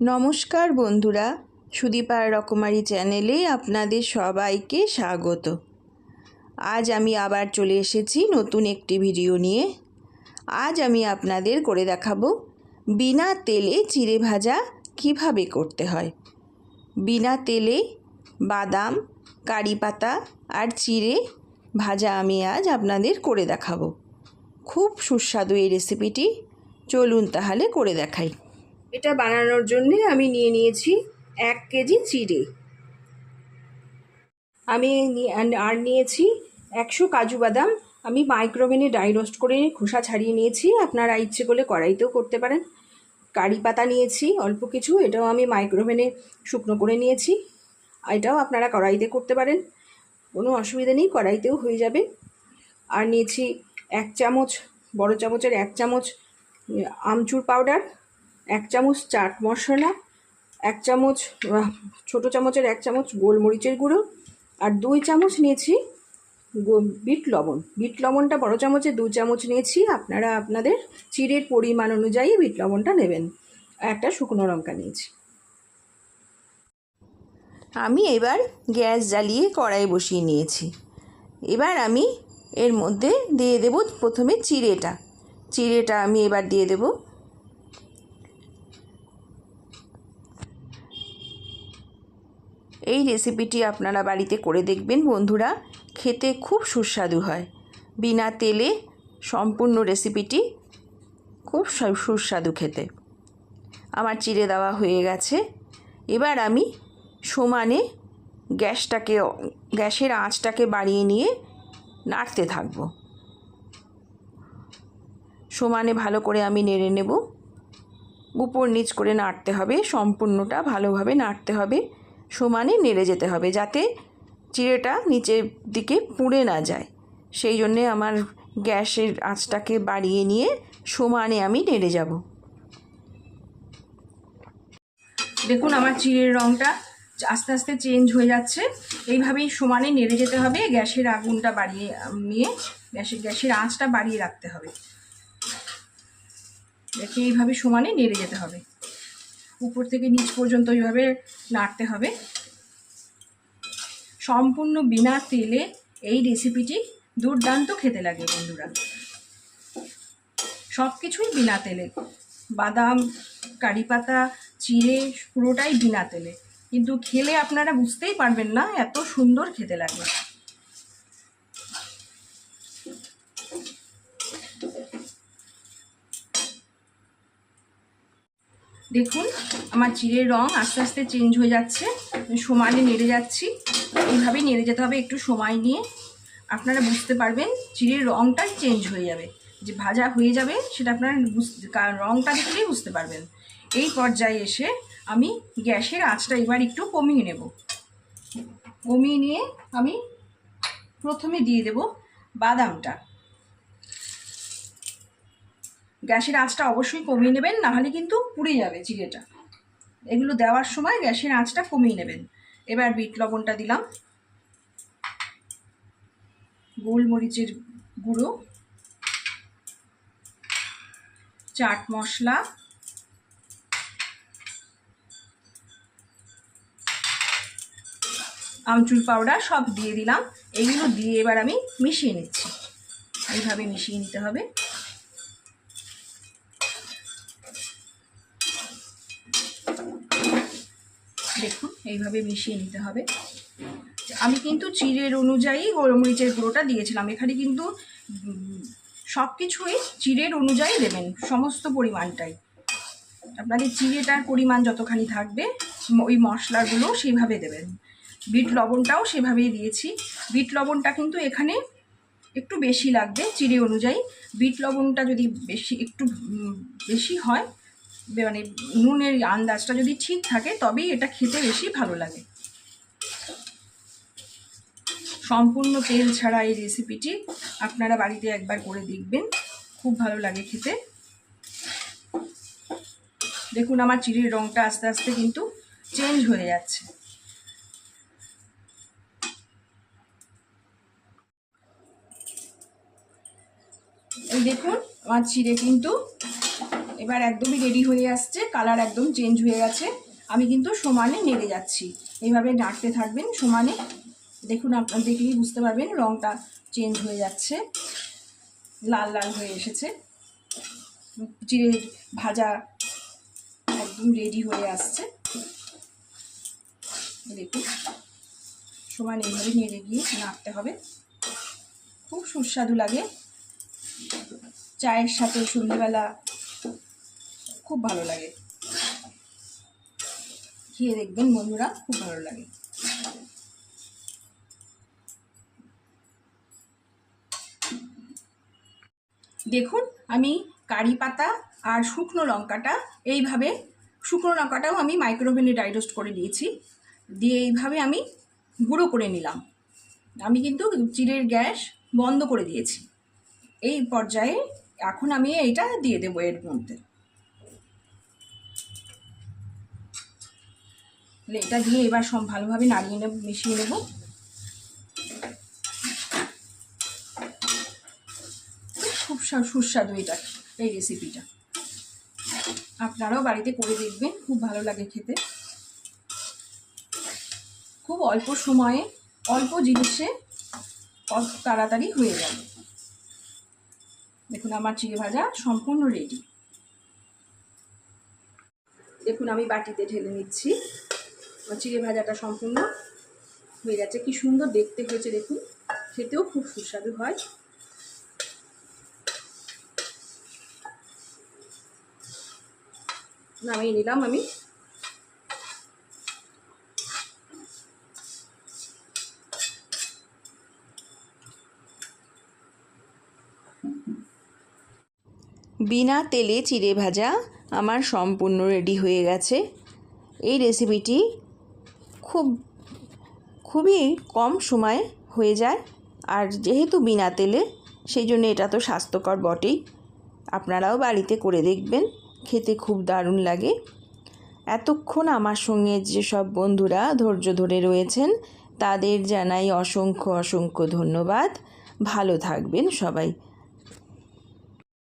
নমস্কার বন্ধুরা, সুদীপার রকমারি চ্যানেলে আপনাদের সবাইকে স্বাগত। আজ আমি আবার চলে এসেছি নতুন একটি ভিডিও নিয়ে। আজ আমি আপনাদের করে দেখাবো বিনা তেলে চিড়ে ভাজা কিভাবে করতে হয়। বিনা তেলে বাদাম, কারি পাতা আর চিড়ে ভাজা আমি আজ আপনাদের করে দেখাবো। খুব সুস্বাদু এই রেসিপিটি, চলুন তাহলে করে দেখাই। এটা বানানোর জন্য আমি নিয়েছি 1 কেজি চিড়ে। আমি আর নিয়েছি 100 কাজু বাদাম। আমি মাইক্রোওভেনে ড্রাই রোস্ট করে খোসা ছাড়িয়ে নিয়েছি, আপনারা ইচ্ছে করলে কড়াইতেও করতে পারেন। কারি পাতা নিয়েছি অল্প কিছু, এটাও আমি মাইক্রোওভেনে শুকনো করে নিয়েছি। এটাও আপনারা কড়াইতে করতে পারেন, কোনো অসুবিধা নেই, কড়াইতেও হয়ে যাবে। আর নিয়েছি 1 চামচ, বড় চামচের 1 চামচ আমচুর পাউডার, 1 চামচ চাট মশলা, 1 চামচ ছোটো চামচের 1 চামচ গোলমরিচের গুঁড়ো, আর 2 চামচ নিয়েছি বিট লবণ। বিট লবণটা বড় চামচে 2 চামচ নিয়েছি, আপনারা আপনাদের চিড়ের পরিমাণ অনুযায়ী বিট লবণটা নেবেন। একটা শুকনো লঙ্কা নিয়েছি। আমি এবার গ্যাস জ্বালিয়ে কড়াই বসিয়ে নিয়েছি। এবার আমি এর মধ্যে দিয়ে দেব প্রথমে চিড়েটা আমি এবার দিয়ে দেব। এই রেসিপিটি আপনারা বাড়িতে করে দেখবেন বন্ধুরা, খেতে খুব সুস্বাদু হয়। বিনা তেলে সম্পূর্ণ রেসিপিটি খুব সুস্বাদু খেতে। আমার চিড়ে দেওয়া হয়ে গেছে। এবার আমি সমানে গ্যাসের আঁচটাকে বাড়িয়ে নিয়ে নাড়তে থাকব। সমানে ভালো করে আমি নেড়ে নেব। উপর নিচ করে নাড়তে হবে, সম্পূর্ণটা ভালোভাবে নাড়তে হবে, সমানে নেড়ে যেতে হবে যাতে চিড়েটা নিচের দিকে পুড়ে না যায়। সেই জন্যে আমার গ্যাসের আঁচটাকে বাড়িয়ে নিয়ে সমানে আমি নেড়ে যাব। দেখুন আমার চিড়ের রঙটা আস্তে আস্তে চেঞ্জ হয়ে যাচ্ছে। এইভাবেই সমানে নেড়ে যেতে হবে। গ্যাসের আগুনটা বাড়িয়ে নিয়ে গ্যাসের আঁচটা বাড়িয়ে রাখতে হবে। দেখে এইভাবে সমানে নেড়ে যেতে হবে, উপর থেকে নিচ পর্যন্ত এইভাবে নাড়তে হবে। সম্পূর্ণ বিনা তেলে এই রেসিপিটি দুর্দান্ত খেতে লাগে বন্ধুরা। সব কিছুই বিনা তেলে, বাদাম, কারি পাতা, চিড়ে পুরোটাই বিনা তেলে, কিন্তু খেলে আপনারা বুঝতেই পারবেন না এত সুন্দর খেতে লাগে। দেখুন আমার চিড়ের রং আস্তে আস্তে চেঞ্জ হয়ে যাচ্ছে, সমানে নেড়ে যাচ্ছি। এইভাবেই নেড়ে যেতে হবে, একটু সময় নিয়ে আপনারা বুঝতে পারবেন চিড়ের রংটা চেঞ্জ হয়ে যাবে, যে ভাজা হয়ে যাবে সেটা আপনারা রংটা দেখলেই বুঝতে পারবেন। এই পর্যায়ে এসে আমি গ্যাসের আঁচটা এবার একটু কমিয়ে নেব। কমিয়ে নিয়ে আমি প্রথমে দিয়ে দেব বাদামটা। গ্যাসের আঁচটা অবশ্যই কমিয়ে নেবেন, নাহলে কিন্তু পুড়ে যাবে চিড়েটা। এগুলো দেওয়ার সময় গ্যাসের আঁচটা কমিয়ে নেবেন। এবার বিট লবণটা দিলাম, গোলমরিচের গুঁড়ো, চাট মশলা, আমচুর পাউডার সব দিয়ে দিলাম। এগুলো দিয়ে এবার আমি মিশিয়ে নিচ্ছি। এইভাবে মিশিয়ে নিতে হবে। দেখুন এইভাবে মিশিয়ে নিতে হবে। আমি কিন্তু চিড়ের অনুযায়ী গোলমরিচের গুঁড়োটা দিয়েছিলাম। এখানে কিন্তু সব কিছুই চিড়ের অনুযায়ী দেবেন, সমস্ত পরিমাণটাই। আপনাদের চিড়েটার পরিমাণ যতখানি থাকবে ওই মশলাগুলো সেভাবে দেবেন। বিট লবণটাও সেভাবেই দিয়েছি। বিট লবণটা কিন্তু এখানে একটু বেশি লাগবে চিড়ে অনুযায়ী। বিট লবণটা যদি একটু বেশি হয়, মানে নুনের আন্দাজটা যদি ঠিক থাকে, তবেই এটা খেতে বেশি ভালো লাগে। সম্পূর্ণ তেল ছাড়া এই রেসিপিটি আপনারা বাড়িতে একবার করে দেখবেন, খুব ভালো লাগে খেতে। দেখুন আমার চিড়ের রঙটা আস্তে আস্তে কিন্তু চেঞ্জ হয়ে যাচ্ছে। এই দেখুন আমার চিড়ে কিন্তু এবার একদমই রেডি হয়ে আসছে, কালার একদম চেঞ্জ হয়ে গেছে। আমি কিন্তু সমানে নেড়ে যাচ্ছি, এইভাবে নাড়তে থাকবেন সমানে। দেখুন, আপনারা দেখলেই বুঝতে পারবেন রঙটা চেঞ্জ হয়ে যাচ্ছে, লাল লাল হয়ে এসেছে। চিড়ের ভাজা একদম রেডি হয়ে আসছে। দেখুন, সমানে এইভাবে নেড়ে গিয়ে নাড়তে হবে। খুব সুস্বাদু লাগে, চায়ের সাথে সন্ধ্যেবেলা খুব ভালো লাগে। খেয়ে দেখবেন বন্ধুরা, খুব ভালো লাগে। দেখুন, আমি কারি পাতা আর শুকনো লঙ্কাটা এইভাবে, শুকনো লঙ্কাটাও আমি মাইক্রোওভেনে ড্রাই রোস্ট করে দিয়েছি, দিয়ে এইভাবে আমি গুঁড়ো করে নিলাম। আমি কিন্তু চিড়ের গ্যাস বন্ধ করে দিয়েছি। এই পর্যায়ে এখন আমি এইটা দিয়ে দেবো এর মধ্যে। এটা দিয়ে এবার সব ভালোভাবে নাড়িয়ে নেব, মিশিয়ে নেব। খুব সুস্বাদু এটা, এই রেসিপিটা আপনারাও বাড়িতে করে দেখবেন, খুব ভালো লাগে খেতে। খুব অল্প সময়ে অল্প জিনিসে তাড়াতাড়ি হয়ে যাবে। দেখুন, আমার চিড়ে ভাজা সম্পূর্ণ রেডি। দেখুন, আমি বাটিতে ঢেলে নিচ্ছি। আমার চিড়ে ভাজাটা সম্পূর্ণ হয়ে যাচ্ছে। কি সুন্দর দেখতে হয়েছে দেখুন, খেতেও খুব সুস্বাদু হয়। নামিয়ে নিলাম আমি। বিনা তেলে চিড়ে ভাজা আমার সম্পূর্ণ রেডি হয়ে গেছে। এই রেসিপিটি খুবই কম সময়ে হয়ে যায়, আর যেহেতু বিনা তেলে, সেই জন্য এটা তো স্বাস্থ্যকর বটেই। আপনারাও বাড়িতে করে দেখবেন, খেতে খুব দারুণ লাগে। এতক্ষণ আমার সঙ্গে যেসব বন্ধুরা ধৈর্য ধরে রয়েছেন, তাদের জানাই অসংখ্য অসংখ্য ধন্যবাদ। ভালো থাকবেন সবাই।